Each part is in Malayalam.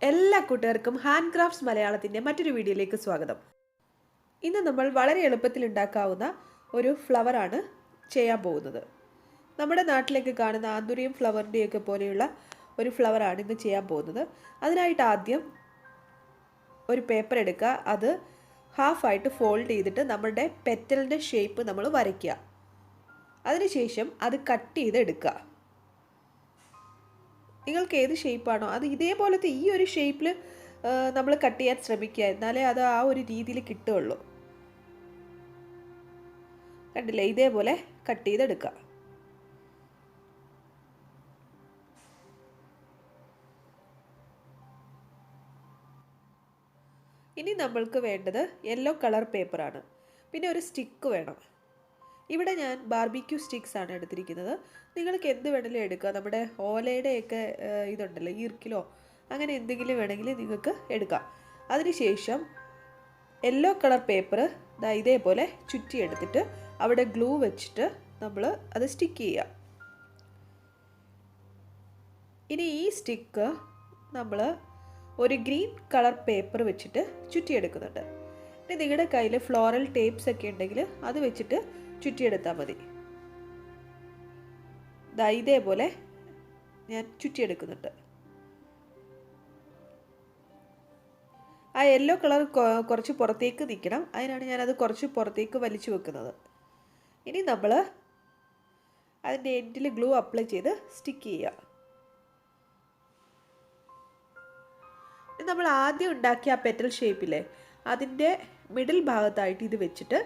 എല്ലാ കൂട്ടുകാർക്കും ഹാൻഡ് ക്രാഫ്റ്റ്സ് മലയാളത്തിൻ്റെ മറ്റൊരു വീഡിയോയിലേക്ക് സ്വാഗതം. ഇന്ന് നമ്മൾ വളരെ എളുപ്പത്തിൽ ഉണ്ടാക്കാവുന്ന ഒരു ഫ്ലവറാണ് ചെയ്യാൻ പോകുന്നത്. നമ്മുടെ നാട്ടിലേക്ക് കാണുന്ന ആന്തൂറിയം ഫ്ലവറിൻ്റെയൊക്കെ പോലെയുള്ള ഒരു ഫ്ലവറാണ് ഇന്ന് ചെയ്യാൻ പോകുന്നത്. അതിനായിട്ട് ആദ്യം ഒരു പേപ്പർ എടുക്കുക, അത് ഹാഫായിട്ട് ഫോൾഡ് ചെയ്തിട്ട് നമ്മുടെ പെറ്റലിൻ്റെ ഷേപ്പ് നമ്മൾ വരയ്ക്കുക. അതിനുശേഷം അത് കട്ട് ചെയ്ത് എടുക്കുക. നിങ്ങൾക്ക് ഏത് ഷേപ്പാണോ അത് ഇതേപോലത്തെ ഈ ഒരു ഷേപ്പിൽ നമ്മൾ കട്ട് ചെയ്യാൻ ശ്രമിക്കുക, എന്നാലേ അത് ആ ഒരു രീതിയിൽ കിട്ടുകയുള്ളൂ. കണ്ടില്ലേ, ഇതേപോലെ കട്ട് ചെയ്തെടുക്കുക. ഇനി നമ്മൾക്ക് വേണ്ടത് യെല്ലോ കളർ പേപ്പറാണ്. പിന്നെ ഒരു സ്റ്റിക്ക് വേണം. ഇവിടെ ഞാൻ ബാർബിക്യൂ സ്റ്റിക്സ് ആണ് എടുത്തിരിക്കുന്നത്. നിങ്ങൾക്ക് എന്ത് വേണമെങ്കിലും എടുക്കുക. നമ്മുടെ ഓലയുടെയൊക്കെ ഇതുണ്ടല്ലോ, ഈർക്കിലോ അങ്ങനെ എന്തെങ്കിലും വേണമെങ്കിൽ നിങ്ങൾക്ക് എടുക്കാം. അതിനുശേഷം യെല്ലോ കളർ പേപ്പർ ഇതേപോലെ ചുറ്റിയെടുത്തിട്ട് അവിടെ ഗ്ലൂ വെച്ചിട്ട് നമ്മൾ അത് സ്റ്റിക്ക് ചെയ്യുക. ഇനി ഈ സ്റ്റിക്ക് നമ്മൾ ഒരു ഗ്രീൻ കളർ പേപ്പർ വെച്ചിട്ട് ചുറ്റിയെടുക്കുന്നുണ്ട്. ഇനി നിങ്ങളുടെ കയ്യിൽ ഫ്ലോറൽ ടേപ്സ് ഒക്കെ ഉണ്ടെങ്കിൽ അത് വെച്ചിട്ട് ചുറ്റിയെടുത്താൽ മതി. ഇതേപോലെ ഞാൻ ചുറ്റിയെടുക്കുന്നുണ്ട്. ആ യെല്ലോ കളർ കുറച്ച് പുറത്തേക്ക് നിൽക്കണം, അതിനാണ് ഞാനത് കുറച്ച് പുറത്തേക്ക് വലിച്ചു വെക്കുന്നത്. ഇനി നമ്മൾ അതിൻ്റെ എൻഡിൽ ഗ്ലൂ അപ്ലൈ ചെയ്ത് സ്റ്റിക്ക് ചെയ്യുക. നമ്മൾ ആദ്യം ഉണ്ടാക്കിയ ആ പെറ്റൽ ഷേപ്പിലെ അതിൻ്റെ മിഡിൽ ഭാഗത്തായിട്ട് ഇത് വെച്ചിട്ട്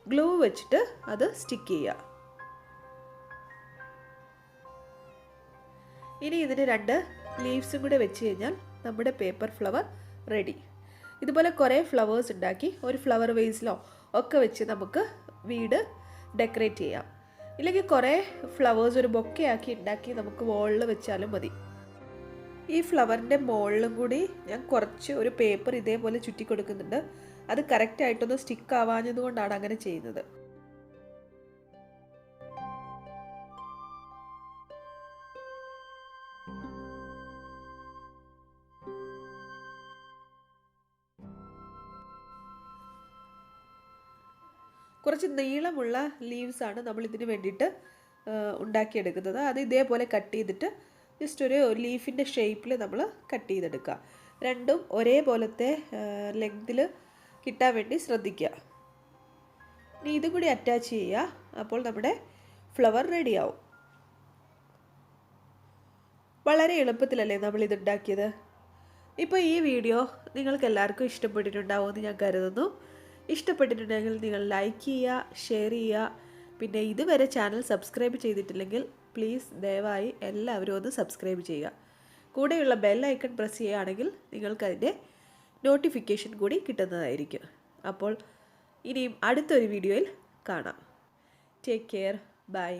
ഗ്ലൂ വെച്ചിട്ട് അത് സ്റ്റിക്ക് ചെയ്യുക. ഇനി ഇതിന് 2 ലീവ്സും കൂടെ വെച്ച് കഴിഞ്ഞാൽ നമ്മുടെ പേപ്പർ ഫ്ലവർ റെഡി. ഇതുപോലെ കുറേ ഫ്ലവേഴ്സ് ഉണ്ടാക്കി ഒരു ഫ്ലവർ വേസിലോ ഒക്കെ വെച്ച് നമുക്ക് വീട് ഡെക്കറേറ്റ് ചെയ്യാം. ഇല്ലെങ്കിൽ കുറേ ഫ്ലവേഴ്സ് ഒരു ബൊക്കെ ആക്കി ഉണ്ടാക്കി നമുക്ക് വോളിൽ വെച്ചാലും മതി. ഈ ഫ്ലവറിൻ്റെ മുകളിലും കൂടി ഞാൻ കുറച്ച് ഒരു പേപ്പർ ഇതേപോലെ ചുറ്റി കൊടുക്കുന്നുണ്ട്. അത് കറക്റ്റായിട്ടൊന്ന് സ്റ്റിക്ക് ആവാഞ്ഞത് കൊണ്ടാണ് അങ്ങനെ ചെയ്യുന്നത്. കുറച്ച് നീളമുള്ള ലീവ്സാണ് നമ്മൾ ഇതിന് വേണ്ടിയിട്ട് ഉണ്ടാക്കിയെടുക്കുന്നത്. അത് ഇതേപോലെ കട്ട് ചെയ്തിട്ട് ജസ്റ്റ് ഒരു ലീഫിൻ്റെ ഷേപ്പിൽ നമ്മൾ കട്ട് ചെയ്തെടുക്കുക. രണ്ടും ഒരേപോലത്തെ ലെങ്തിൽ കിട്ടാൻ വേണ്ടി ശ്രദ്ധിക്കുക. ഇനി ഇതും കൂടി അറ്റാച്ച് ചെയ്യുക. അപ്പോൾ നമ്മുടെ ഫ്ലവർ റെഡിയാവും. വളരെ എളുപ്പത്തിലല്ലേ നമ്മളിത് ഉണ്ടാക്കിയത്. ഇപ്പോൾ ഈ വീഡിയോ നിങ്ങൾക്ക് എല്ലാവർക്കും ഇഷ്ടപ്പെട്ടിട്ടുണ്ടാവുമെന്ന് ഞാൻ കരുതുന്നു. ഇഷ്ടപ്പെട്ടിട്ടുണ്ടെങ്കിൽ നിങ്ങൾ ലൈക്ക് ചെയ്യുക, ഷെയർ ചെയ്യുക. പിന്നെ ഇതുവരെ ചാനൽ സബ്സ്ക്രൈബ് ചെയ്തിട്ടില്ലെങ്കിൽ പ്ലീസ് ദയവായി എല്ലാവരും ഒന്ന് സബ്സ്ക്രൈബ് ചെയ്യുക. കൂടെയുള്ള ബെൽ ഐക്കൺ പ്രസ് ചെയ്യുകയാണെങ്കിൽ നിങ്ങൾക്കതിൻ്റെ നോട്ടിഫിക്കേഷൻ കൂടി കിട്ടുന്നതായിരിക്കും. അപ്പോൾ ഇനിയും അടുത്തൊരു വീഡിയോയിൽ കാണാം. Take care. ബൈ.